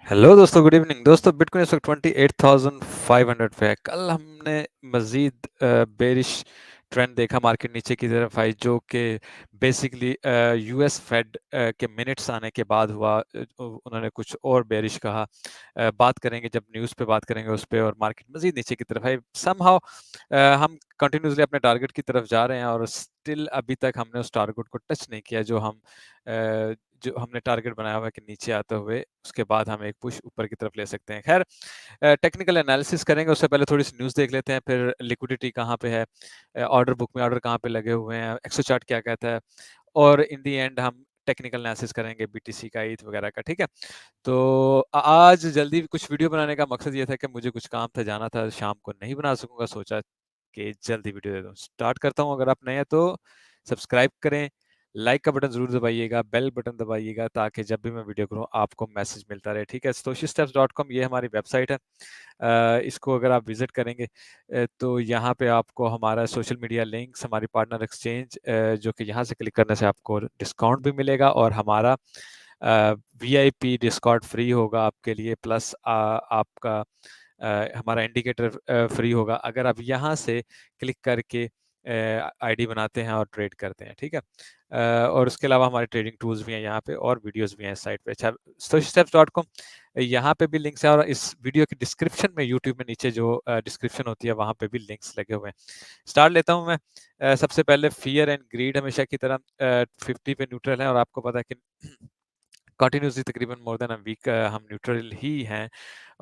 Hello दोस्तों, good evening दोस्तों। Bitcoin इस वक्त 28,500 पे है। कल हमने मजीद बेरिश ट्रेंड देखा, मार्केट नीचे की तरफ आई, जो कि बेसिकली यूएस फेड के मिनट्स आने के बाद हुआ। उन्होंने कुछ और बेरिश कहा। बात करेंगे जब न्यूज़ पे बात करेंगे उस पे, और मार्केट मजीद नीचे की तरफ आई। समहाउ हम कंटिन्यूसली अपने टारगेट की तरफ जा रहे हैं, और स्टिल अभी तक हमने उस टारगेट को टच नहीं किया जो हमने टारगेट बनाया हुआ है कि नीचे आते हुए उसके बाद हम एक पुश ऊपर की तरफ ले सकते हैं। खैर, टेक्निकल एनालिसिस करेंगे उससे पहले थोड़ी सी न्यूज़ देख लेते हैं, फिर लिक्विडिटी कहाँ पे है, ऑर्डर बुक में ऑर्डर कहाँ पे लगे हुए हैं, एक्सो चार्ट क्या कहता है, और इन दी एंड हम टेक्निकल एनालिसिस करेंगे बीटीसी का, ईथ वगैरह का। ठीक है, तो आज जल्दी कुछ वीडियो बनाने का मकसद ये था कि मुझे कुछ काम था, जाना था, शाम को नहीं बना सकूंगा, सोचा कि जल्दी वीडियो दे दूं। स्टार्ट करता हूं। अगर आप नए हैं तो सब्सक्राइब करें, लाइक का बटन जरूर दबाइएगा, बेल बटन दबाइएगा, ताकि जब भी मैं वीडियो करूं आपको मैसेज मिलता रहे। ठीक है, stoichsteps.com ये हमारी वेबसाइट है। इसको अगर आप विजिट करेंगे तो यहाँ पे आपको हमारा सोशल मीडिया लिंक्स, हमारी पार्टनर एक्सचेंज, जो कि यहाँ से क्लिक करने से आपको डिस्काउंट भी मिलेगा, और हमारा वीआईपी डिस्काउंट फ्री होगा आपके लिए, प्लस आपका हमारा इंडिकेटर फ्री होगा अगर आप यहाँ से क्लिक करके आईडी बनाते हैं और ट्रेड करते हैं। ठीक है, और उसके अलावा हमारे ट्रेडिंग टूल्स भी हैं यहाँ पे, और वीडियोस भी हैं इस साइट पे। अच्छा, stoichsteps.com यहाँ पे भी लिंक्स है, और इस वीडियो के डिस्क्रिप्शन में, यूट्यूब में नीचे जो डिस्क्रिप्शन होती है वहाँ पे भी लिंक्स लगे हुए हैं। स्टार्ट लेता हूँ मैं। सबसे पहले फियर एंड ग्रीड हमेशा की तरह 50 पे न्यूट्रल है, और आपको पता है कि कंटिन्यूसली तकरीबन मोर देन अ वीक हम न्यूट्रल ही हैं।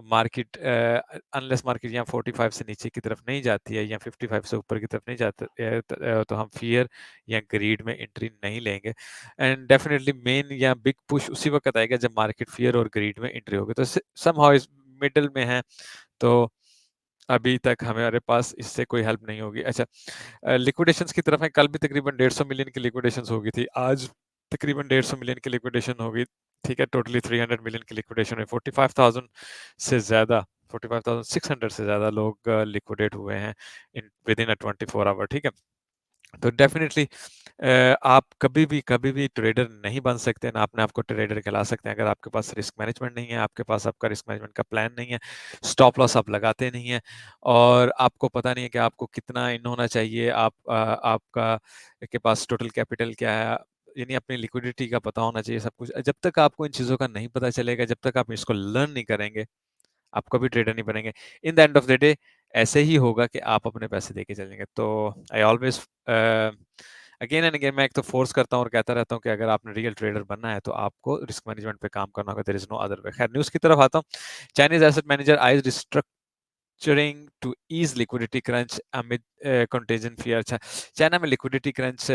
मार्केट अनलेस मार्केट यहाँ 45 से नीचे की तरफ नहीं जाती है, या 55 से ऊपर की तरफ नहीं जाती है, तो हम फियर या ग्रीड में एंट्री नहीं लेंगे। एंड डेफिनेटली मेन या बिग पुश उसी वक्त आएगा जब मार्केट फियर और ग्रीड में एंट्री होगी। तो समहाउ इस मिडल में है, तो अभी तक हमारे पास इससे कोई हेल्प नहीं होगी। अच्छा, लिक्विडेशंस की तरफ है। कल भी तकरीबन 150 मिलियन की लिक्विडेशंस होगी थी, आज तकरीबन 150 मिलियन की लिक्विडेशन होगी। ठीक है, टोटली 300 मिलियन की लिक्विडेशन है। 45,000 से ज़्यादा, 45,600 से ज़्यादा लोग लिक्विडेट हुए हैं in with in a 24 our. ठीक है, तो डेफिनेटली आप कभी भी ट्रेडर नहीं बन सकते, ना अपने आप को ट्रेडर कहला सकते हैं अगर आपके पास रिस्क मैनेजमेंट नहीं है, आपके पास आपका रिस्क मैनेजमेंट का प्लान नहीं है, स्टॉप लॉस आप लगाते नहीं है, और आपको पता नहीं है कि आपको कितना इन होना चाहिए, आपका के पास टोटल कैपिटल क्या है, यानी अपनी लिक्विडिटी का पता होना चाहिए सब कुछ। जब तक आपको इन चीज़ों का नहीं पता चलेगा, जब तक आप इसको लर्न नहीं करेंगे, आप कभी ट्रेडर नहीं बनेंगे। In the end of the day ऐसे ही होगा कि आप अपने पैसे देके चलेंगे। तो I always again and again मैं एक तो फोर्स करता हूँ और कहता रहता हूँ कि अगर आपने रियल ट्रेडर बनना है तो आपको रिस्क मैनेजमेंट पे काम करना होगा। There is no other way. खैर, न्यूज़ की तरफ आता हूँ। Chinese asset manager eyes restructuring to ease liquidity crunch amid contagion fear. अच्छा, चाइना में लिक्विडिटी क्रंच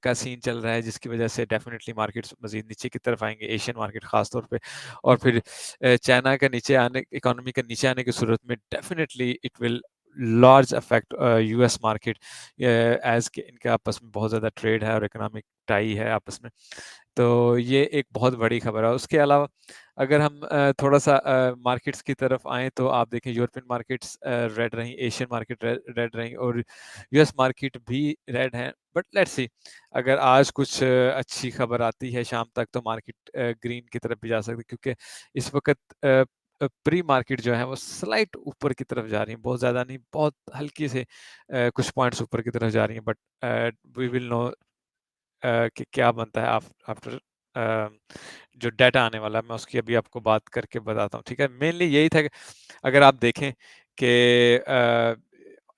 का सीन चल रहा है, जिसकी वजह से डेफिनेटली मार्केट्स मजीद नीचे की तरफ आएंगे, एशियन मार्केट खास तौर पे। और फिर चाइना का नीचे आने, इकोनॉमी का नीचे आने की सूरत में definitely it will large affect US market, as के इनके आपस में बहुत ज़्यादा ट्रेड है और इकोनॉमिक टाई है आपस में। तो ये एक बहुत बड़ी खबर है। उसके अलावा अगर हम थोड़ा सा मार्केट्स की तरफ आएँ तो आप देखें, यूरोपियन मार्केट्स रेड रही, एशियन मार्केट रेड रही, और यूएस मार्केट भी रेड है। बट लेट्स सी, अगर आज कुछ अच्छी खबर आती है शाम तक तो मार्केट ग्रीन की तरफ भी जा सकती है, क्योंकि इस वक्त प्री मार्केट जो है वो स्लाइट ऊपर की तरफ जा रही है, बहुत ज़्यादा नहीं, बहुत हल्की से कुछ पॉइंट्स ऊपर की तरफ जा रही हैं। बट वी विल नो कि क्या बनता है आफ्टर जो डाटा आने वाला है। मैं उसकी अभी आपको बात करके बताता हूँ। ठीक है, मेनली यही था कि अगर आप देखें कि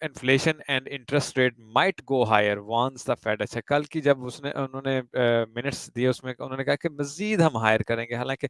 inflation and interest rate might go higher once the Fed. अच्छा, कल की जब उन्होंने मिनट्स दिए, उसमें उन्होंने कहा कि मजीद हम हायर करेंगे। हालांकि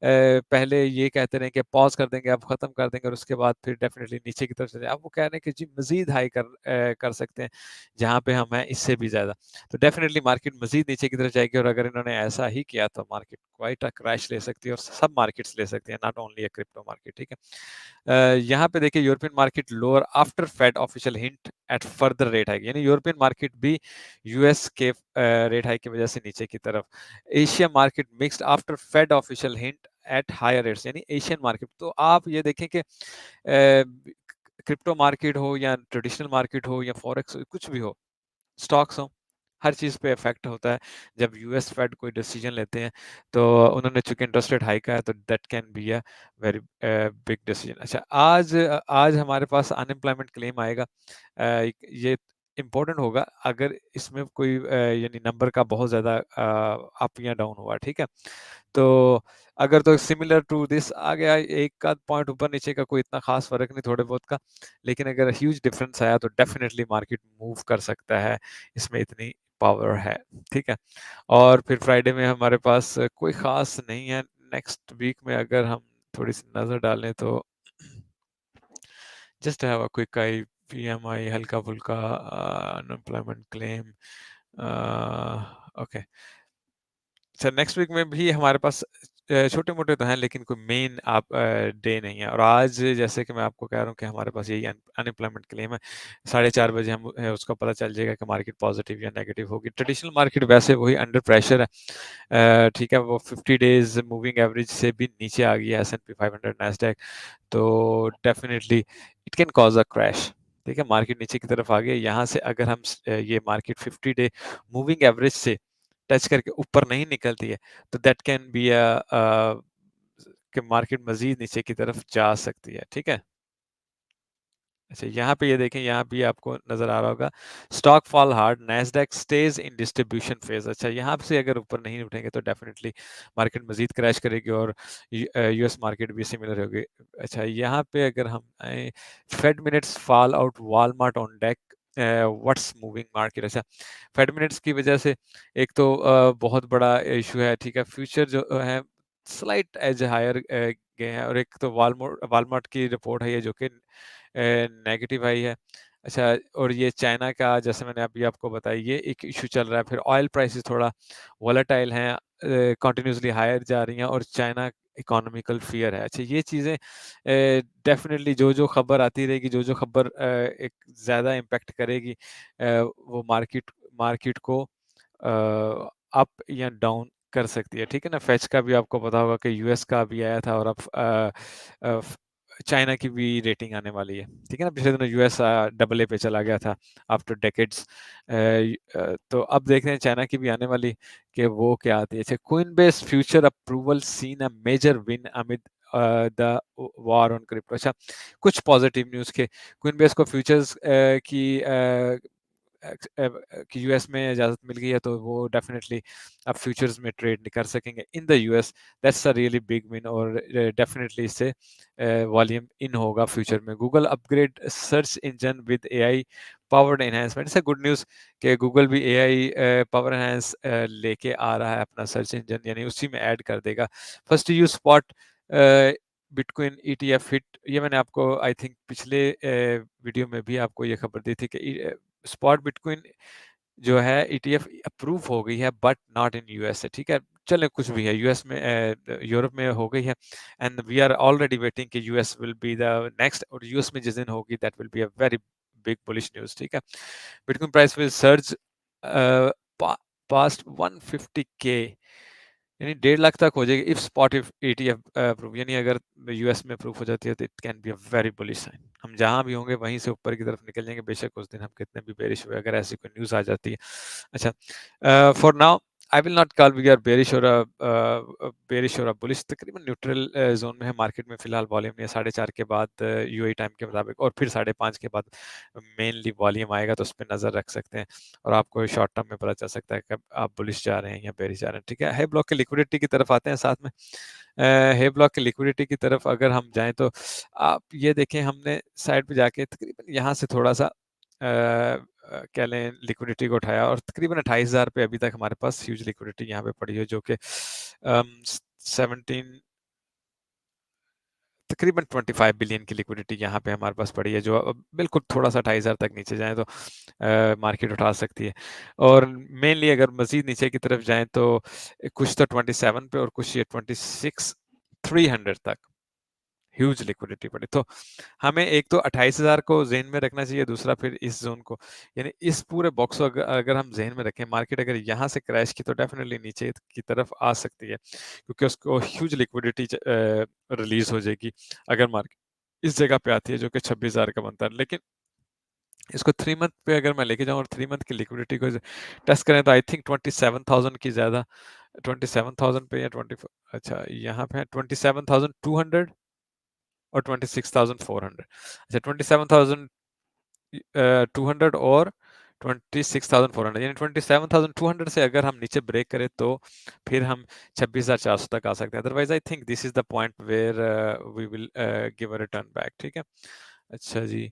पहले ये कहते रहे कि पॉज कर देंगे, अब खत्म कर देंगे, और उसके बाद फिर डेफिनेटली नीचे की तरफ चले। अब वो कह रहे हैं कि जी मजीद हाई कर सकते हैं, जहाँ पे हम हैं इससे भी ज़्यादा। तो डेफिनेटली मार्केट मजीद नीचे की तरफ जाएगी, और अगर इन्होंने ऐसा ही किया तो मार्केट क्वाइट अ क्रैश ले सकती है, और सब मार्केट्स ले सकती है, not only a crypto market. ठीक है, यहाँ पे देखिए, European market lower after Fed official hint at further rate hike, यानी यूरोपियन मार्केट भी यूएस के रेट हाइक की वजह से नीचे की तरफ। Asia market mixed after Fed official hint at higher rates, यानी एशियन मार्केट। तो आप ये देखें कि क्रिप्टो मार्केट हो, या ट्रेडिशनल मार्केट हो, या फॉरेक्स, कुछ भी हो, स्टॉक्स हो, हर चीज़ पे इफ़ेक्ट होता है। जब यूएस फेड कोई डिसीजन लेते हैं, तो उन्होंने चूँकि इंटरेस्ट रेट हाई का है, तो that can be a very big decision. अच्छा, आज हमारे पास अनएम्प्लॉयमेंट क्लेम आएगा। ये इम्पोर्टेंट होगा अगर इसमें कोई यानी नंबर का बहुत ज़्यादा अप या डाउन हुआ, ठीक है? तो अगर तो सिमिलर टू दिस आ गया, एक आध पॉइंट ऊपर नीचे का कोई इतना खास फ़र्क नहीं, थोड़े बहुत का। लेकिन अगर ह्यूज डिफरेंस आया तो डेफिनिटली मार्केट मूव कर सकता है, इसमें इतनी पावर है, ठीक है? और फिर फ्राइडे में हमारे पास कोई ख़ास नहीं है। नेक्स्ट वीक में अगर हम थोड़ी-सी नज़र डालें तो just have a quick I, PMI हल्का-फुल्का, अनएम्प्लॉयमेंट क्लेम, ओके। अच्छा, नेक्स्ट वीक में भी हमारे पास छोटे-मोटे तो हैं, लेकिन कोई मेन डे नहीं है। और आज जैसे कि मैं आपको कह रहा हूँ कि हमारे पास यही अनएम्प्लॉयमेंट क्लेम है। 4:30 बजे हम उसका पता चल जाएगा कि मार्केट पॉजिटिव या नेगेटिव होगी। ट्रेडिशनल मार्केट वैसे वही अंडर प्रेशर है। ठीक है, वो 50 डेज़ मूविंग एवरेज से भी नीचे आ गई है एस&पी 500, नैस्डैक। तो definitely it can cause a crash, ठीक है? मार्केट नीचे की तरफ आ गई है। यहाँ से अगर हम ये मार्केट 50 डे मूविंग एवरेज से टच करके ऊपर नहीं निकलती है, तो दैट कैन बी कि मार्केट मज़ीद नीचे की तरफ जा सकती है, ठीक है? अच्छा, यहाँ पे ये देखें, यहाँ भी आपको नज़र आ रहा होगा, stock fall hard, Nasdaq stage इन डिस्ट्रीब्यूशन फेज। अच्छा, यहाँ से अगर ऊपर नहीं उठेंगे तो डेफिनेटली मार्केट मज़ीद क्रैश करेगी और यूएस मार्केट भी सिमिलर होगी। अच्छा, यहाँ पे अगर हम आए, Fed minutes fall out, Walmart on deck, what's moving market. अच्छा, फेड मिनट्स की वजह से एक तो बहुत बड़ा इशू है, ठीक है? फ्यूचर जो है स्लाइट एज हायर गए हैं, और एक तो वालमार्ट की रिपोर्ट है ये, जो कि नेगेटिव आई है। अच्छा, और ये चाइना का, जैसे मैंने अभी आपको बताया, ये एक इशू चल रहा है। फिर ऑयल प्राइसेस थोड़ा वोलेटाइल हैं, कंटिन्यूअसली हायर जा रही हैं, और चाइना इकोनॉमिकल फियर है। अच्छा, ये चीज़ें डेफिनेटली जो खबर आती रहेगी, जो खबर एक ज़्यादा इम्पैक्ट करेगी, वो मार्केट मार्केट को अप या डाउन कर सकती है, ठीक है ना? फेच का भी आपको पता होगा कि यूएस का भी आया था, और अब चाइना की भी रेटिंग आने वाली है, ठीक है ना? पिछले दिनों यूएस डबल ए पे चला गया था आफ्टर डेकेड्स। तो अब देख रहे हैं चाइना की भी आने वाली, कि वो क्या आती है। अच्छा, Coinbase future approval seen a major win amid the war on crypto. अच्छा, कुछ पॉजिटिव न्यूज़ के, कोइनबेस को फ्यूचर्स कि यूएस में इजाज़त मिल गई है, तो वो डेफिनेटली अब फ्यूचर्स में ट्रेड कर सकेंगे in the US. That's a really big win, और डेफिनेटली इससे वॉल्यूम इन होगा फ्यूचर में। Google upgrade search engine with AI powered enhancement. It's a good news कि गूगल भी एआई पावर एनहांस लेके आ रहा है अपना सर्च इंजन, यानी उसी में ऐड कर देगा। First you spot bitcoin ETF hit, ये मैंने आपको आई थिंक पिछले वीडियो में भी आपको ये खबर दी थी कि स्पॉट बिटकॉइन जो है ईटीएफ अप्रूव हो गई है, बट नॉट इन यूएस, ठीक है? चले, कुछ भी है, यूएस में यूरोप में हो गई है, and we are already waiting कि US will be the next, और यूएस में जिस दिन होगी that will be a very big bullish news, ठीक है? Bitcoin price will surge past 150 K, यानी 1.5 लाख तक हो जाएगी if spot if ETF approve, यानी अगर यूएस में अप्रूव हो जाती है तो it can be a very bullish sign. हम जहां भी होंगे वहीं से ऊपर की तरफ निकल जाएंगे, बेशक उस दिन हम कितने भी बेरिश हुए, अगर ऐसी कोई न्यूज़ आ जाती है। अच्छा, for now I will not call we are bearish और बुलिश, तकरीबन न्यूट्रल जोन में है मार्केट में फिलहाल। वॉल्यूम नहीं है, 4:30 के बाद यूएई टाइम के मुताबिक, और फिर 5:30 के बाद मेनली वॉल्यूम आएगा, तो उस पर नज़र रख सकते हैं, और आपको शॉर्ट टर्म में पता चल सकता है कि आप बुलिश जा रहे हैं या बेरिश जा रहे हैं, ठीक है? है ब्लॉक के लिक्विडिटी की तरफ आते हैं साथ में। है ब्लॉक की लिक्विडिटी की तरफ अगर हम जाएं, तो आप ये देखें, हमने साइड पे जाके तकरीबन यहाँ से थोड़ा सा कह लें लिक्विडिटी को उठाया, और तकरीबन 28,000 पे अभी तक हमारे पास ह्यूज लिक्विडिटी यहाँ पे पड़ी है, जो कि 17 तकरीबन 25 बिलियन की लिक्विडिटी यहाँ पे हमारे पास पड़ी है, जो बिल्कुल थोड़ा सा 28,000 तक नीचे जाए तो मार्केट उठा सकती है। और मेनली अगर मजीद नीचे की तरफ जाएं, तो कुछ तो 27 पे, और कुछ ये 26,300 तक ह्यूज लिक्विडिटी पड़ी। तो हमें एक तो 28,000 को जेन में रखना चाहिए, दूसरा फिर इस जोन को, यानी इस पूरे बॉक्स को अगर हम जेन में रखें, मार्केट अगर यहाँ से क्रैश की तो डेफिनेटली नीचे की तरफ आ सकती है, क्योंकि उसको ह्यूज लिक्विडिटी रिलीज हो जाएगी अगर मार्केट इस जगह पे आती है, जो कि 26,000 का बनता है। लेकिन इसको 3 मंथ पे अगर मैं लेके जाऊँ और 3 मंथ की लिक्विडिटी को टेस्ट करें तो आई थिंक 27,000 की ज़्यादा 27,000 पे या 20 अच्छा यहाँ पे है 27,200 और 26,400 अच्छा 27,200 और 26,400 यानी 27,200 से अगर हम नीचे ब्रेक करें तो फिर हम 26,400 तक आ सकते हैं otherwise I think this is the point where we will give a return back ठीक है अच्छा जी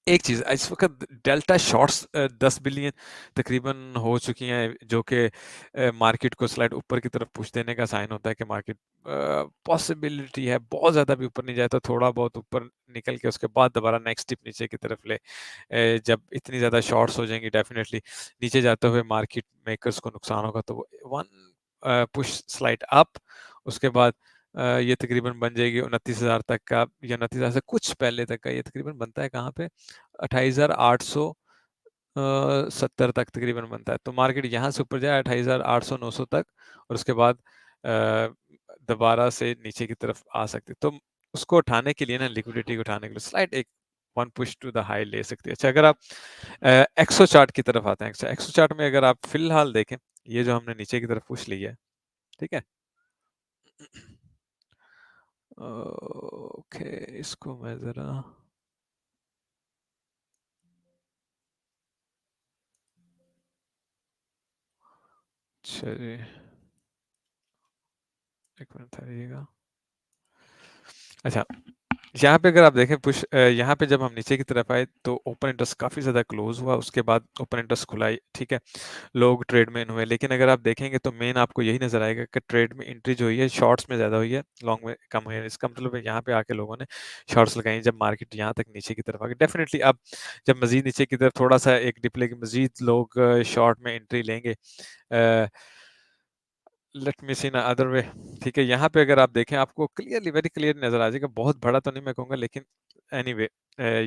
एक चीज़ इस वक़्त डेल्टा शॉर्ट्स 10 बिलियन तकरीबन हो चुकी हैं जो कि मार्केट को स्लाइड ऊपर की तरफ पुश देने का साइन होता है कि मार्केट पॉसिबिलिटी है बहुत ज़्यादा भी ऊपर नहीं जाए तो थोड़ा बहुत ऊपर निकल के उसके बाद दोबारा नेक्स्ट टिप नीचे की तरफ ले जब इतनी ज़्यादा शॉर्ट्स हो जाएंगी डेफिनेटली नीचे जाते हुए मार्केट मेकर्स को नुकसान होगा तो वन पुश स्लाइड अप उसके बाद ये तकरीबन बन जाएगी 29,000 तक का या 29,000 से कुछ पहले तक का ये तकरीबन बनता है कहाँ पे 28,870 तक तकरीबन बनता है तो मार्केट यहाँ से ऊपर जाए 28,800-900 तक और उसके बाद दोबारा से नीचे की तरफ आ सकती है तो उसको उठाने के लिए ना लिक्विडिटी को उठाने के लिए स्लाइड एक one push to the high ले सकती है अच्छा अगर आप एक्सो चार्ट की तरफ आते हैं एक्सो चार्ट में अगर आप फिलहाल देखें ये जो हमने नीचे की तरफ पुश ली है ठीक है ओके इसको मैं जरा चलिए एक मिनट ठहरिएगा अच्छा यहाँ पे अगर आप देखें पुश यहाँ पे जब हम नीचे की तरफ आए तो ओपन इंटरेस्ट काफ़ी ज़्यादा क्लोज हुआ उसके बाद ओपन इंटरेस्ट खुला ठीक है लोग ट्रेड में इन हुए लेकिन अगर आप देखेंगे तो मेन आपको यही नजर आएगा कि ट्रेड में एंट्री जो हुई है शॉर्ट्स में ज़्यादा हुई है लॉन्ग में कम हुई है इसका मतलब है यहाँ पे आके लोगों ने शॉर्ट्स लगाई जब मार्केट यहाँ तक नीचे की तरफ आ गई डेफिनेटली अब जब मजीद नीचे की तरफ थोड़ा सा एक डिप लेके मजीद लोग शॉर्ट में एंट्री लेंगे लेट मी सी ना अदर वे ठीक है यहाँ पे अगर आप देखें आपको क्लियरली वेरी क्लियर नजर आ जाएगा बहुत बड़ा तो नहीं मैं कहूँगा लेकिन एनीवे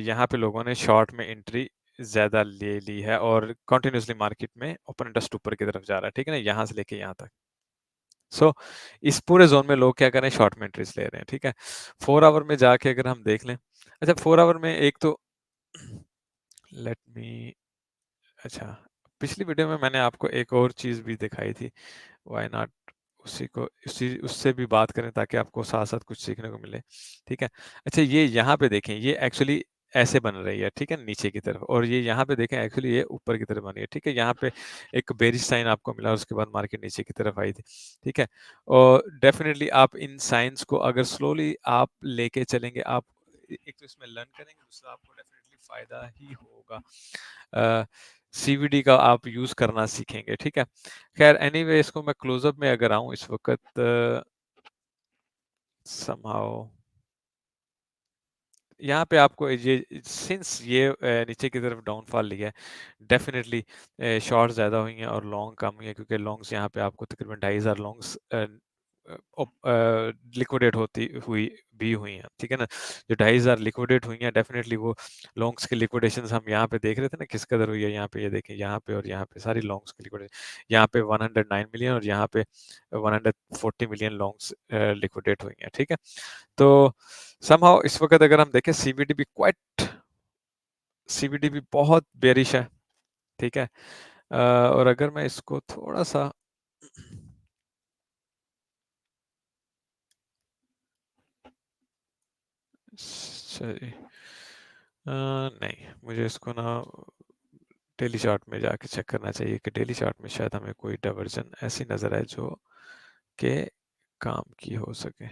यहाँ पे लोगों ने शॉर्ट में एंट्री ज्यादा ले ली है और कंटिन्यूसली मार्केट में ओपन इंटरेस्ट ऊपर की तरफ जा रहा है ठीक है ना यहाँ से लेके यहाँ तक सो इस पूरे जोन में लोग क्या कर रहे हैं शॉर्ट में एंट्रीज ले रहे हैं ठीक है 4 आवर में जाके अगर हम देख लें अच्छा 4 आवर में एक तो लेट मी अच्छा पिछली वीडियो में मैंने आपको एक और चीज भी दिखाई थी व्हाई नॉट उसी को उसी उससे भी बात करें ताकि आपको साथ साथ कुछ सीखने को मिले ठीक है अच्छा ये यहाँ पे देखें ये एक्चुअली ऐसे बन रही है ठीक है नीचे की तरफ और ये यहाँ पे देखें एक्चुअली ये ऊपर की तरफ बनी है ठीक है यहाँ पे एक बेरिश साइन आपको मिला उसके बाद मार्केट नीचे की तरफ आई थी ठीक है और डेफिनेटली आप इन साइंस को अगर स्लोली आप लेके चलेंगे आप एक तो इसमें लर्न करेंगे दूसरा आपको डेफिनेटली फायदा ही होगा सीवीडी का आप यूज करना सीखेंगे ठीक है खैर एनीवे इसको मैं क्लोजअप में अगर आऊं इस वक्त समहाउ यहाँ पे आपको ये सिंस ये नीचे की तरफ डाउनफॉल लिया है डेफिनेटली शॉर्ट ज़्यादा हुई हैं और लॉन्ग कम हुई हैं क्योंकि लॉन्ग्स यहाँ पे आपको तकरीबन 2,500 लॉन्ग्स लिक्विडेट होती हुई भी हुई हैं ठीक है ना जो 2,500 लिक्विडेट हुई हैं डेफिनेटली वो लॉन्ग्स की लिक्विडेशन हम यहाँ पे देख रहे थे ना किस कदर हुई है यहाँ पे ये देखें यहाँ पे और यहाँ पे सारी लॉन्ग्स की लिक्विडेशन यहाँ पे 109 मिलियन और यहाँ पे 140 मिलियन लॉन्ग्स लिक्विडेट हुई हैं ठीक है तो समहाउ इस वक्त अगर हम देखें सीबीडी भी बहुत बेरिश है ठीक है और अगर मैं इसको थोड़ा सा सही नहीं मुझे इसको ना डेली चार्ट में जाके चेक करना चाहिए कि डेली चार्ट में शायद हमें कोई डाइवर्जन ऐसी नजर आए जो के काम की हो सके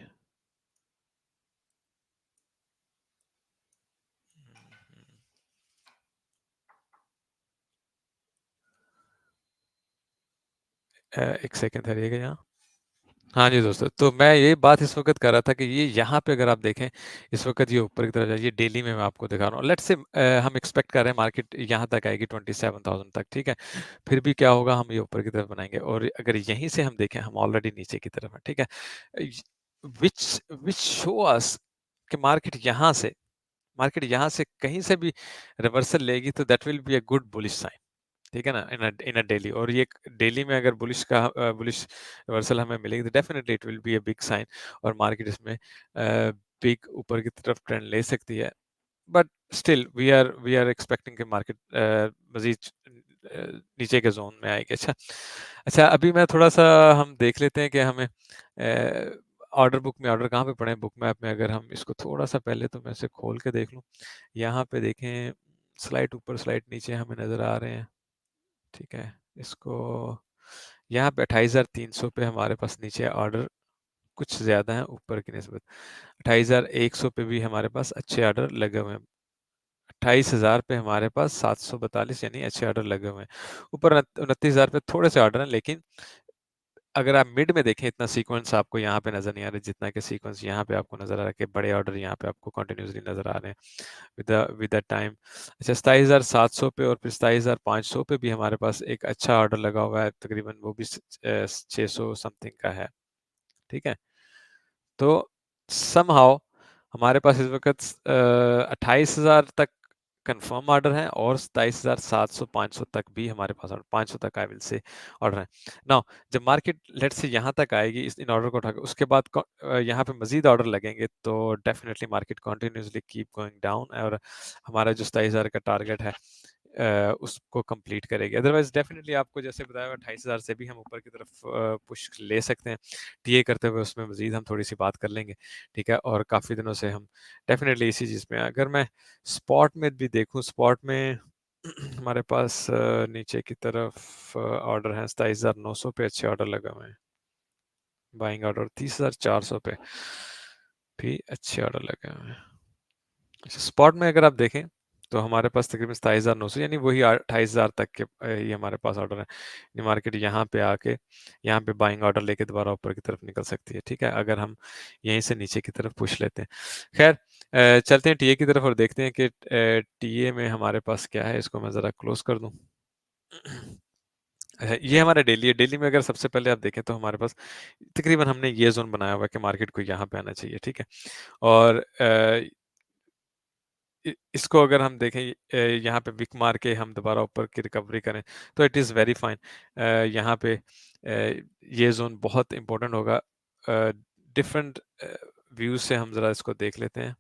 एक सेकंड ठहरिएगा यहाँ हाँ जी दोस्तों तो मैं ये बात इस वक्त कर रहा था कि ये यहाँ पे अगर आप देखें इस वक्त ये ऊपर की तरफ जाइए डेली में मैं आपको दिखा रहा हूँ लेट्स से हम एक्सपेक्ट कर रहे हैं मार्केट यहाँ तक आएगी 27,000 तक ठीक है फिर भी क्या होगा हम ये ऊपर की तरफ बनाएंगे और अगर यहीं से हम देखें हम ऑलरेडी नीचे की तरफ है ठीक है विच विच शो अस कि मार्केट यहाँ से कहीं से भी रिवर्सल लेगी तो that will be a good bullish sign ठीक है ना इन अ डेली और ये डेली में अगर बुलिश रिवर्सल हमें मिलेगी तो definitely it will be a big sign और मार्केट इसमें पीक ऊपर की तरफ ट्रेंड ले सकती है, but still we are expecting कि मार्केट मजीद नीचे के जोन में आएगी। अच्छा अच्छा, अभी मैं थोड़ा सा हम देख लेते हैं कि हमें ऑर्डर बुक में ऑर्डर कहाँ पे पड़े हैं। बुक मैप में अगर हम इसको थोड़ा सा पहले तो मैं इसे खोल के देख लूँ, यहाँ पे देखें स्लाइड ऊपर स्लाइड नीचे हमें नज़र आ रहे हैं। ठीक है, इसको यहाँ पे 28,300 पे हमारे पास नीचे ऑर्डर कुछ ज़्यादा है ऊपर की निस्बत। 28,100 पे भी हमारे पास अच्छे ऑर्डर लगे हुए हैं। 28,000 पे हमारे पास 742 यानी अच्छे ऑर्डर लगे हुए हैं। ऊपर 29,000 पे थोड़े से ऑर्डर हैं, लेकिन अगर आप मिड में देखें इतना सीक्वेंस आपको यहाँ पे नज़र नहीं आ रहा, जितना कि सीक्वेंस यहाँ पे आपको नज़र आ रहा है कि बड़े ऑर्डर यहाँ पे आपको कंटिन्यूसली नज़र आ रहे हैं विद द टाइम। अच्छा, 27,700 पे और फिर 27,500 पे भी हमारे पास एक अच्छा ऑर्डर लगा हुआ है, तकरीबन वो भी 600 समथिंग का है। ठीक है, तो समहाउ हमारे पास इस वक्त 28,000 तक कंफर्म ऑर्डर हैं और 27,700 500 तक भी हमारे पास ऑर्डर, 500 तक आई विल से ऑर्डर हैं। नाउ जब मार्केट लेट से यहाँ तक आएगी इन ऑर्डर को उठा के, उसके बाद यहाँ पे मजीद ऑर्डर लगेंगे तो definitely market continuously keep going down और हमारा जो 27,000 का टारगेट है उसको कंप्लीट करेगी। अदरवाइज डेफिनेटली आपको जैसे बताया 28,000 से भी हम ऊपर की तरफ पुश ले सकते हैं। टीए करते हुए उसमें मजीद हम थोड़ी सी बात कर लेंगे। ठीक है, और काफ़ी दिनों से हम डेफिनेटली इसी चीज़ में, अगर मैं स्पॉट में भी देखूं, स्पॉट में हमारे पास नीचे की तरफ ऑर्डर हैं 27,900 पे अच्छे ऑर्डर लगे हुए हैं। बाइंग ऑर्डर 30,400 पे भी अच्छे ऑर्डर लगे हुए हैं। स्पॉट में अगर आप देखें तो हमारे पास तकरीबन 27,900 यानी वही 28,000 तक के ये हमारे पास ऑर्डर है। मार्केट यहाँ पे आके यहाँ पे बाइंग ऑर्डर लेके दोबारा ऊपर की तरफ निकल सकती है। ठीक है, अगर हम यहीं से नीचे की तरफ पुश लेते हैं। खैर चलते हैं टीए की तरफ और देखते हैं कि टीए में हमारे पास क्या है। इसको मैं ज़रा क्लोज कर दूँ। ये हमारा डेली है। डेली में अगर सबसे पहले आप देखें तो हमारे पास तकरीबन हमने ये जोन बनाया हुआ है कि मार्केट को यहाँ पे आना चाहिए। ठीक है, और इसको अगर हम देखें यहाँ पे विक मार के हम दोबारा ऊपर की रिकवरी करें तो इट इज़ वेरी फाइन। यहाँ पे ये जोन बहुत इंपॉर्टेंट होगा। डिफरेंट व्यूज से हम ज़रा इसको देख लेते हैं।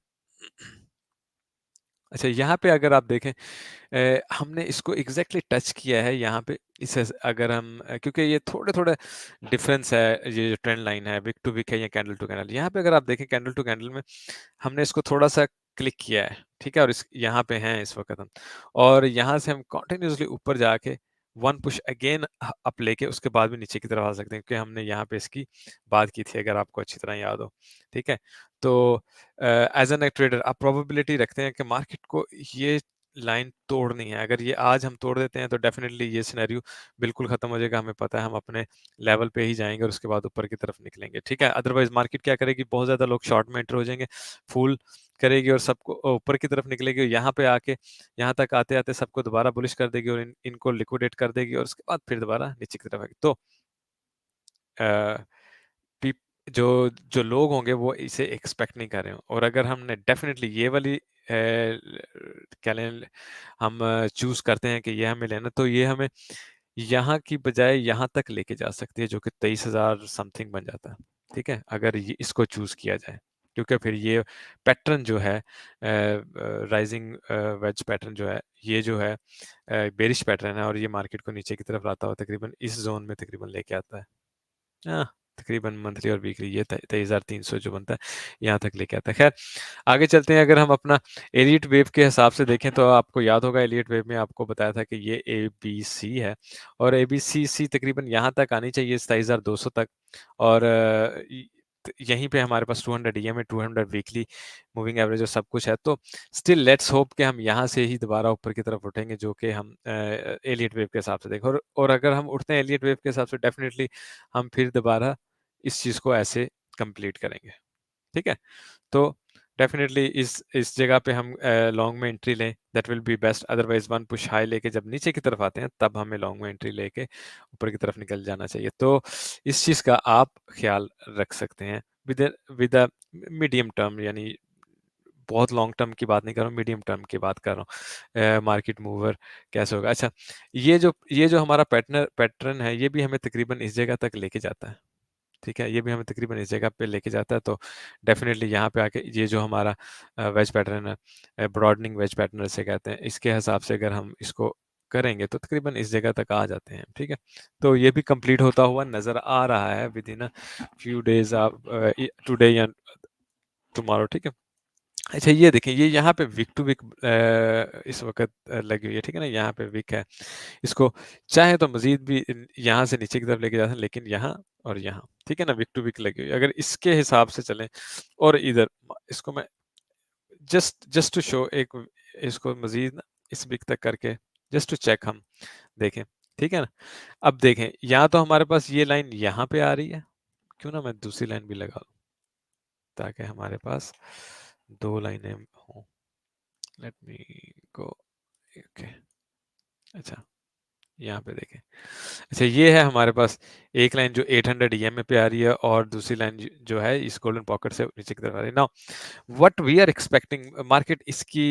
अच्छा, यहाँ पे अगर आप देखें हमने इसको एग्जैक्टली टच किया है यहाँ पे। इसे अगर हम क्योंकि ये थोड़े थोड़े डिफरेंस है, ये जो ट्रेंड लाइन है विक टू विक है या कैंडल टू कैंडल, यहाँ पे अगर आप देखें कैंडल टू कैंडल में हमने इसको थोड़ा सा क्लिक किया है। ठीक है, और इस यहाँ पे हैं इस वक्त हम, और यहाँ से हम कंटिन्यूसली ऊपर जाके वन पुश अगेन अप लेके उसके बाद भी नीचे की तरफ आ सकते हैं, क्योंकि हमने यहाँ पे इसकी बात की थी अगर आपको अच्छी तरह याद हो। ठीक है, तो एज एन ट्रेडर आप प्रोबेबिलिटी रखते हैं कि मार्केट को ये लाइन तोड़नी है। अगर ये आज हम तोड़ देते हैं तो डेफिनेटली ये सिनेरियो बिल्कुल खत्म हो जाएगा। हमें पता है हम अपने लेवल पे ही जाएंगे और उसके बाद ऊपर की तरफ निकलेंगे। ठीक है, अदरवाइज मार्केट क्या करेगी, बहुत ज़्यादा लोग शॉर्ट में एंटर हो जाएंगे, फूल करेगी और सबको ऊपर की तरफ निकलेगी, यहाँ पे आके यहाँ तक आते आते सबको दोबारा बुलिश कर देगी और इनको लिक्विडेट कर देगी और उसके बाद फिर दोबारा नीचे की तरफ आएगी। तो जो जो लोग होंगे वो इसे एक्सपेक्ट नहीं कर रहे हो, और अगर हमने डेफिनेटली ये वाली क्या लें, हम चूज करते हैं कि ये हमें लेना, तो ये हमें यहाँ की बजाय यहाँ तक लेके जा सकती है, जो कि 23,000 समथिंग बन जाता है। ठीक है, अगर ये इसको चूज किया जाए, क्योंकि फिर ये पैटर्न जो है राइजिंग वेज पैटर्न जो है, ये जो है बेरिश पैटर्न है और ये मार्केट को नीचे की तरफ लाता हुआ तकरीबन इस जोन में तकरीबन लेके आता है। हाँ, तकरीबन मंथली और वीकली ये 23,300 जो बनता है यहाँ तक लेके आता है। खैर आगे चलते हैं। अगर हम अपना एलियट वेव के हिसाब से देखें तो आपको याद होगा एलियट वेव में आपको बताया था कि ये ए बी सी है, और ए बी सी सी तकरीबन यहाँ तक आनी चाहिए 27,200 तक, और यहीं पे हमारे पास 200 ईएम है, 200 वीकली मूविंग एवरेज और सब कुछ है। तो स्टिल लेट्स होप कि हम यहाँ से ही दोबारा ऊपर की तरफ उठेंगे, जो कि हम एलियट वेव के हिसाब से देखें, और अगर हम उठते हैं एलियट वेव के हिसाब से डेफिनेटली हम फिर दोबारा इस चीज़ को ऐसे कंप्लीट करेंगे। ठीक है, तो डेफिनेटली इस जगह पे हम लॉन्ग में एंट्री लें, that will B best. Otherwise one push high लेके जब नीचे की तरफ आते हैं तब हमें लॉन्ग में एंट्री लेके ऊपर की तरफ निकल जाना चाहिए। तो इस चीज़ का आप ख्याल रख सकते हैं विद मीडियम टर्म, यानी बहुत लॉन्ग टर्म की बात नहीं कर रहा हूँ, मीडियम टर्म की बात कर रहा हूँ। मार्केट मूवर कैसे होगा। अच्छा, ये जो हमारा पैटर्न है ये भी हमें तकरीबन इस जगह तक लेके जाता है। ठीक है, ये भी हमें तकरीबन इस जगह पे लेके जाता है। तो डेफिनेटली यहाँ पे आके ये जो हमारा वेज पैटर्न है, ब्रॉडनिंग वेज पैटर्न इसे कहते हैं, इसके हिसाब से अगर हम इसको करेंगे तो तकरीबन इस जगह तक आ जाते हैं। ठीक है, तो ये भी कंप्लीट होता हुआ नज़र आ रहा है with in a few days of today या टुमारो। ठीक है, अच्छा ये देखें, ये यहाँ पे विक टू विक इस वक्त लगी हुई है। ठीक है ना, यहाँ पे विक है, इसको चाहे तो मजीद भी यहाँ से नीचे की तरफ लेके जा सकते हैं, लेकिन यहाँ और यहाँ, ठीक है ना, विक टू विक लगी हुई है। अगर इसके हिसाब से चलें और इधर इसको मैं जस्ट टू शो एक इसको मजीद ना इस विक तक करके जस्ट टू चेक हम देखें। ठीक है ना, अब देखें यहाँ तो हमारे पास ये लाइन यहाँ पे आ रही है, क्यों ना मैं दूसरी लाइन भी लगा लूँ ताकि हमारे पास दो लाइनें हों। लेट मी गो, ओके, अच्छा यहाँ पे देखें। अच्छा ये है हमारे पास एक लाइन जो 800 ईएमए पे आ रही है और दूसरी लाइन जो है इस गोल्डन पॉकेट से नीचे की तरफ आ रही है। Now what we are expecting, market इसकी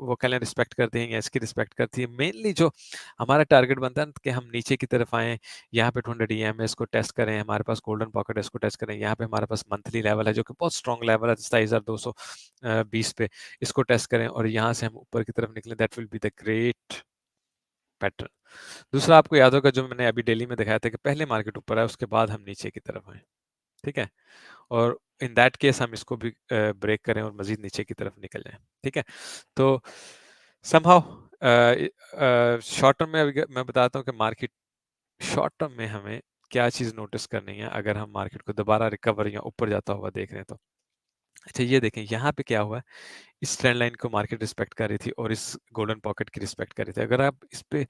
वो कह लें रिस्पेक्ट करती है या इसकी रिस्पेक्ट करती है। मेनली जो हमारा टारगेट बनता है ना कि हम नीचे की तरफ आएँ, यहाँ पे 200 ईएमए इसको टेस्ट करें, हमारे पास गोल्डन पॉकेट है इसको टेस्ट करें, यहाँ पे हमारे पास मंथली लेवल है जो कि बहुत स्ट्रॉन्ग लेवल है 27,220 पे, इसको टेस्ट करें और यहाँ से हम ऊपर की तरफ निकलें। That will be the great pattern. दूसरा आपको याद होगा जो मैंने अभी डेली में दिखाया था कि पहले मार्केट ऊपर आए उसके बाद हम नीचे की तरफ आए। ठीक है, और इन दैट केस हम इसको भी ब्रेक करें और मजीद नीचे की तरफ निकल जाएं। ठीक है, तो समहाउ शॉर्ट टर्म में अभी मैं बताता हूँ कि मार्केट शॉर्ट टर्म में हमें क्या चीज़ नोटिस करनी है अगर हम मार्केट को दोबारा रिकवर या ऊपर जाता हुआ देख रहे हैं तो। अच्छा ये देखें यहाँ पे क्या हुआ है, इस ट्रेंड लाइन को मार्केट रिस्पेक्ट कर रही थी और इस गोल्डन पॉकेट की रिस्पेक्ट कर रही थी। अगर आप इस पे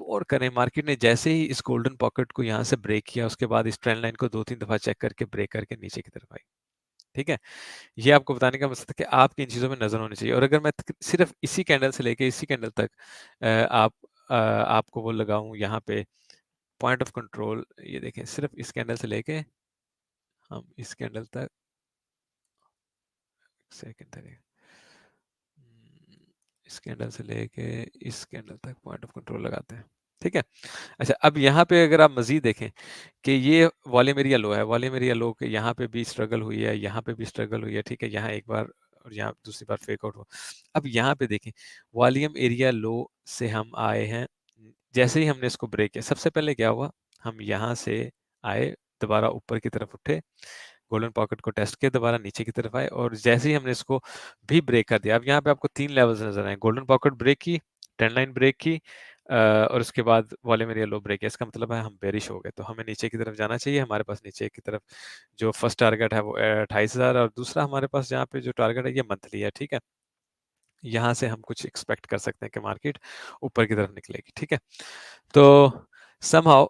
गौर करें, मार्केट ने जैसे ही इस गोल्डन पॉकेट को यहाँ से ब्रेक किया उसके बाद इस ट्रेंड लाइन को 2-3 दफा चेक करके ब्रेक करके नीचे की तरफ आई। ठीक है, ये आपको बताने का मकसद है कि आपकी इन चीज़ों में नज़र होनी चाहिए। और अगर मैं सिर्फ इसी कैंडल से लेके इसी कैंडल तक आपको वो लगाऊं यहाँ पे पॉइंट ऑफ कंट्रोल, ये देखें सिर्फ इस कैंडल से लेके हम इस कैंडल तक सेकंड तक इस कैंडल से लेके इस कैंडल तक पॉइंट ऑफ कंट्रोल लगाते हैं। ठीक है, अच्छा अब यहाँ पे अगर आप मजीद देखें कि ये वॉल्यूम एरिया लो है, वॉल्यूम एरिया लो के यहाँ पे भी स्ट्रगल हुई है, यहाँ पे भी स्ट्रगल हुई है। ठीक है, यहाँ एक बार और यहाँ दूसरी बार फेक आउट हुआ। अब यहाँ पे देखें वॉल्यूम एरिया लो से हम आए हैं, जैसे ही हमने इसको ब्रेक किया सबसे पहले क्या हुआ, हम यहाँ से आए, दोबारा ऊपर की तरफ उठे, गोल्डन पॉकेट को टेस्ट किया, दोबारा नीचे की तरफ आए और जैसे ही हमने इसको भी ब्रेक कर दिया। अब यहाँ पे आपको 3 लेवल्स नजर आए, गोल्डन पॉकेट ब्रेक की, ट्रेंड लाइन ब्रेक की और उसके बाद वॉल्यूम एरिया लो ब्रेक है। इसका मतलब है हम बेरिश हो गए, तो हमें नीचे की तरफ जाना चाहिए। हमारे पास नीचे की तरफ जो फर्स्ट टारगेट है वो 28,000 और दूसरा हमारे पास जहाँ पे जो टारगेट है ये मंथली है। ठीक है, यहाँ से हम कुछ एक्सपेक्ट कर सकते हैं कि मार्केट ऊपर की तरफ निकलेगी। ठीक है, तो समहाउ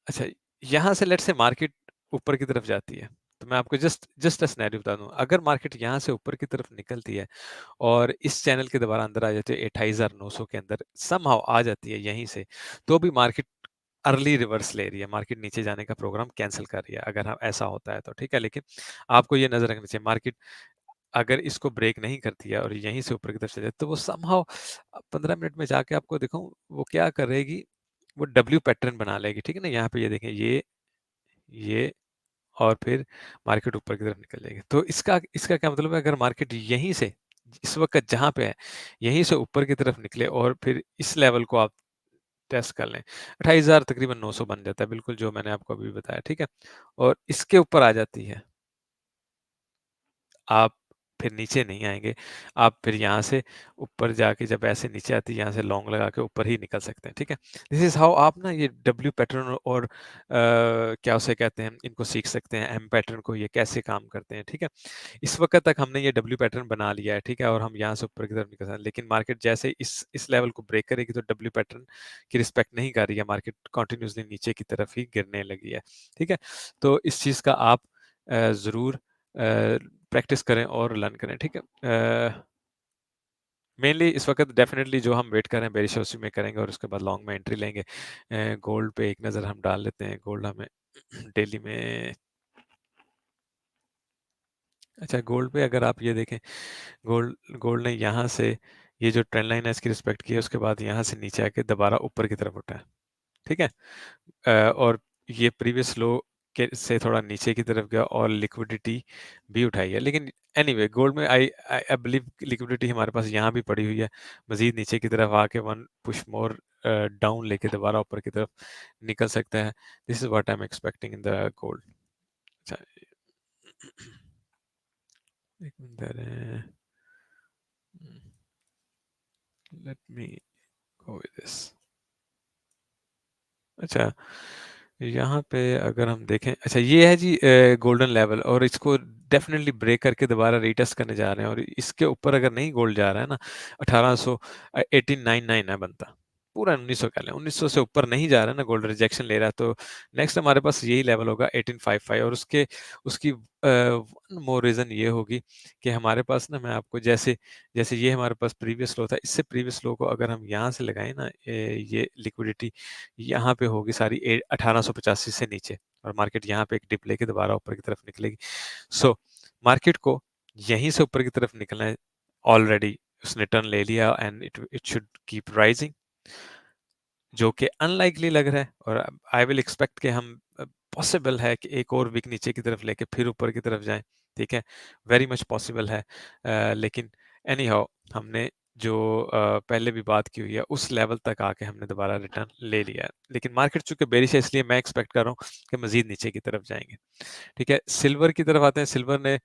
अच्छा यहाँ से लेट से मार्केट ऊपर की तरफ जाती है, तो मैं आपको जस्ट जस्ट सिनेरियो बता दूं, अगर मार्केट यहाँ से ऊपर की तरफ निकलती है और इस चैनल के दोबारा अंदर आ जाती है 28,900 के अंदर समहाउ आ जाती है यहीं से, तो भी मार्केट अर्ली रिवर्स ले रही है, मार्केट नीचे जाने का प्रोग्राम कैंसिल कर रही है अगर हम ऐसा होता है तो। ठीक है, लेकिन आपको ये नजर रखना चाहिए मार्केट अगर इसको ब्रेक नहीं करती है और यहीं से ऊपर की तरफ चले जाए, तो वो समहाउ 15 मिनट में जाके आपको दिखाऊं वो क्या करेगी, वो डब्ल्यू पैटर्न बना लेगी। ठीक है ना, यहाँ पे ये देखें ये और फिर मार्केट ऊपर की तरफ निकल जाएगी। तो इसका इसका क्या मतलब है, अगर मार्केट यहीं से इस वक्त जहां पे है यहीं से ऊपर की तरफ निकले और फिर इस लेवल को आप टेस्ट कर लें, 28,000 तकरीबन 900 बन जाता है, बिल्कुल जो मैंने आपको अभी बताया। ठीक है, और इसके ऊपर आ जाती है, आप फिर नीचे नहीं आएँगे। आप फिर यहाँ से ऊपर जाके जब ऐसे नीचे आती है, यहाँ से लॉन्ग लगा के ऊपर ही निकल सकते हैं, ठीक है? दिस इज़ हाउ आप ना ये डब्ल्यू पैटर्न और क्या उसे कहते हैं, इनको सीख सकते हैं, एम पैटर्न को, ये कैसे काम करते हैं, ठीक है? इस वक़्त तक हमने ये डब्ल्यू पैटर्न बना लिया है, ठीक है? और हम यहाँ से ऊपर की तरफ निकल सकते हैं, लेकिन मार्केट जैसे इस लेवल को ब्रेक करेगी तो डब्ल्यू पैटर्न की रिस्पेक्ट नहीं कर रही है, मार्केट कंटीन्यूअसली नीचे की तरफ ही गिरने लगी है, ठीक है? तो इस चीज़ का आप ज़रूर प्रैक्टिस करें और लर्न करें। ठीक है, मेनली इस वक्त डेफिनेटली जो हम वेट कर रहे हैं बेरिश उसी में करेंगे और उसके बाद लॉन्ग में एंट्री लेंगे। गोल्ड पे एक नज़र हम डाल लेते हैं, गोल्ड हमें डेली में, अच्छा गोल्ड पे अगर आप ये देखें, गोल्ड गोल्ड ने यहाँ से ये जो ट्रेंड लाइन है इसकी रिस्पेक्ट की है, उसके बाद यहाँ से नीचे आके दोबारा ऊपर की तरफ उठा है। ठीक है। और ये प्रीवियस लो के से थोड़ा नीचे की तरफ गया और लिक्विडिटी भी उठाई है, लेकिन एनीवे गोल्ड में आई आई बिलीव लिक्विडिटी हमारे पास यहाँ भी पड़ी हुई है, मजीद नीचे की तरफ आके वन पुश मोर डाउन लेके दोबारा ऊपर की तरफ निकल सकता है। This is what I am expecting in the gold. अच्छा, एक minute, let me go with this. अच्छा, यहाँ पे अगर हम देखें, अच्छा ये है जी गोल्डन लेवल, और इसको डेफिनेटली ब्रेक करके दोबारा रीटेस्ट करने जा रहे हैं, और इसके ऊपर अगर नहीं गोल्ड जा रहा है ना, 1800 1899 है बनता, पूरा 1900 कह लें, 1900 से ऊपर नहीं जा रहा है ना, गोल्ड रिजेक्शन ले रहा है, तो नेक्स्ट हमारे पास यही लेवल होगा 1855, और उसकी वन मोर रीजन ये होगी कि हमारे पास ना, मैं आपको जैसे जैसे ये हमारे पास प्रीवियस लो था, इससे प्रीवियस लो को अगर हम यहाँ से लगाएं ना, ये लिक्विडिटी यहाँ पे होगी सारी 1885 से नीचे, और मार्केट यहाँ पे एक डिप लेके दोबारा ऊपर की तरफ निकलेगी। सो मार्केट को यहीं से ऊपर की तरफ निकलना है, ऑलरेडी उसने टर्न ले लिया, and it should keep rising, जो कि अनलाइकली लग रहा है, और आई विल एक्सपेक्ट कि हम पॉसिबल है कि एक और वीक नीचे की तरफ लेके फिर ऊपर की तरफ जाएं, ठीक है, वेरी मच पॉसिबल है। लेकिन एनी हाउ हमने जो पहले भी बात की हुई है उस लेवल तक आके हमने दोबारा रिटर्न ले लिया है, लेकिन मार्केट चूंकि बेरिश है, इसलिए मैं एक्सपेक्ट कर रहा हूँ कि मजीद नीचे की तरफ जाएंगे। ठीक है, सिल्वर की तरफ आते हैं। सिल्वर ने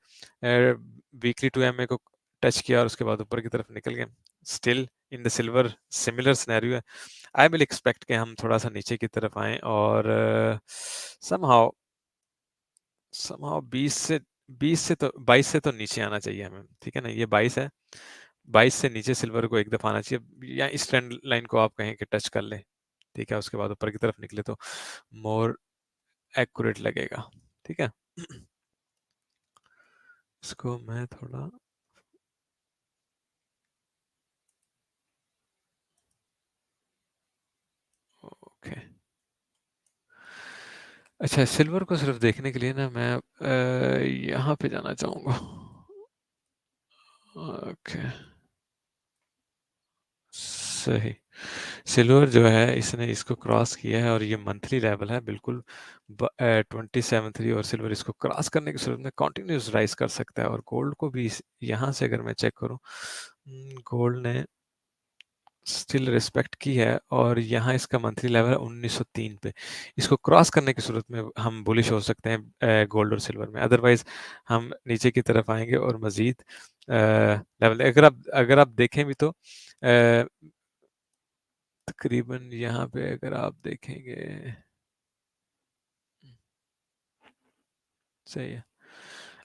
वीकली 2 MA को टच किया और उसके बाद ऊपर की तरफ निकल गए। Still in the silver similar scenario है, आई विल एक्सपेक्ट कि हम थोड़ा सा नीचे की तरफ आए, और समहाउ समहाउ 20 से तो 22 से तो नीचे आना चाहिए हमें, ठीक है ना, ये 22 है, 22 से नीचे सिल्वर को एक दफा आना चाहिए, या इस ट्रेंड लाइन को आप कहें कि टच कर ले, ठीक है, उसके बाद ऊपर की तरफ निकले तो मोर एक्यूरेट लगेगा, ठीक है। इसको मैं थोड़ा ओके। अच्छा, सिल्वर को सिर्फ देखने के लिए ना मैं यहाँ पे जाना चाहूँगा। ओके, सही। सिल्वर जो है इसने इसको क्रॉस किया है, और ये मंथली लेवल है बिल्कुल 27 और सिल्वर इसको क्रॉस करने की सूरत में कंटिन्यूस राइज कर सकता है, और गोल्ड को भी यहाँ से अगर मैं चेक करूँ, गोल्ड ने स्टिल रिस्पेक्ट की है, और यहाँ इसका मंथली लेवल है 1903 पे, इसको क्रॉस करने की सूरत में हम बुलिश हो सकते हैं गोल्ड और सिल्वर में, अदरवाइज हम नीचे की तरफ आएंगे और मजीद लेवल, अगर आप देखें भी तो तकरीबन यहाँ पे अगर आप देखेंगे, सही है।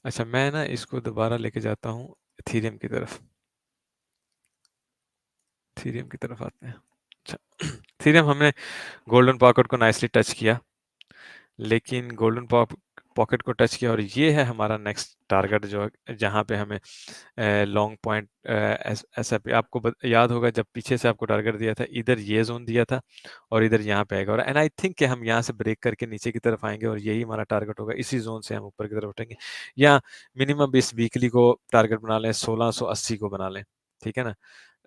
अच्छा, मैं ना इसको दोबारा लेके जाता हूँ इथेरियम की तरफ, इथेरियम की तरफ आते हैं। अच्छा, इथेरियम हमने गोल्डन पॉकेट को नाइसली टच किया, लेकिन गोल्डन पॉकेट को टच किया, और ये है हमारा नेक्स्ट टारगेट, जो जहाँ पे हमें लॉन्ग पॉइंट ऐसा पे आपको याद होगा, जब पीछे से आपको टारगेट दिया था, इधर ये जोन दिया था और इधर यहाँ पे आएगा, और एंड आई थिंक कि हम यहाँ से ब्रेक करके नीचे की तरफ आएंगे, और यही हमारा टारगेट होगा, इसी जोन से हम ऊपर की तरफ उठेंगे, या मिनिमम इस वीकली को टारगेट बना लें, 1680 को बना लें, ठीक है ना।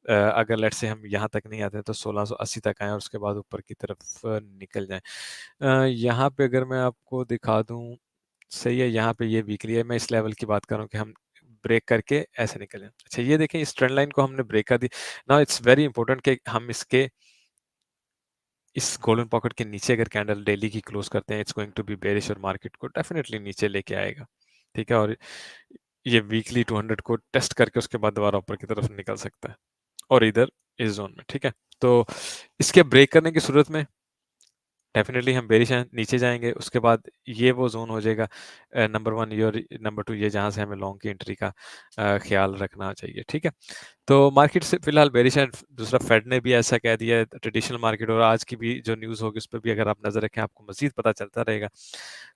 अगर लेट से हम यहाँ तक नहीं आते तो 1680 तक आए, और उसके बाद ऊपर की तरफ निकल जाएं। यहाँ पे अगर मैं आपको दिखा दूं, सही है, यहाँ पे ये वीकली है, मैं इस लेवल की बात कर रहा हूँ कि हम ब्रेक करके ऐसे निकले। अच्छा, ये देखें, इस ट्रेंड लाइन को हमने ब्रेक कर दी। नाउ इट्स वेरी इंपॉर्टेंट कि हम इस गोल्डन पॉकेट के नीचे अगर कैंडल डेली की क्लोज करते हैं, it's going to be bearish, और मार्केट को डेफिनेटली नीचे लेके आएगा, ठीक है, और ये वीकली 200 को टेस्ट करके उसके बाद दोबारा ऊपर की तरफ निकल सकता है, और इधर इस जोन में, ठीक है। तो इसके ब्रेक करने की सूरत में डेफिनेटली हम बेरिश हैं, नीचे जाएंगे, उसके बाद ये वो जोन हो जाएगा नंबर 1 ये, और नंबर 2 ये, जहाँ से हमें लॉन्ग की एंट्री का ख्याल रखना चाहिए, ठीक है। तो मार्केट से फिलहाल बेरिश है। दूसरा, फेड ने भी ऐसा कह दिया है, ट्रेडिशनल मार्केट, और आज की भी जो न्यूज़ होगी उस पर भी अगर आप नज़र रखें, आपको मजीद पता चलता रहेगा।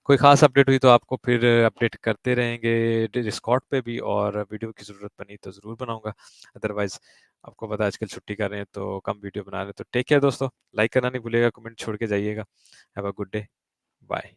कोई खास अपडेट हुई तो आपको फिर अपडेट करते रहेंगे डिस्कॉर्ड पे भी, और वीडियो की ज़रूरत बनी तो ज़रूर बनाऊंगा, अदरवाइज आपको पता है आजकल छुट्टी कर रहे हैं तो कम वीडियो बना रहे हैं। तो टेक केयर दोस्तों, लाइक करना नहीं भूलिएगा, कमेंट छोड़ के जाइएगा। Have a good day, bye.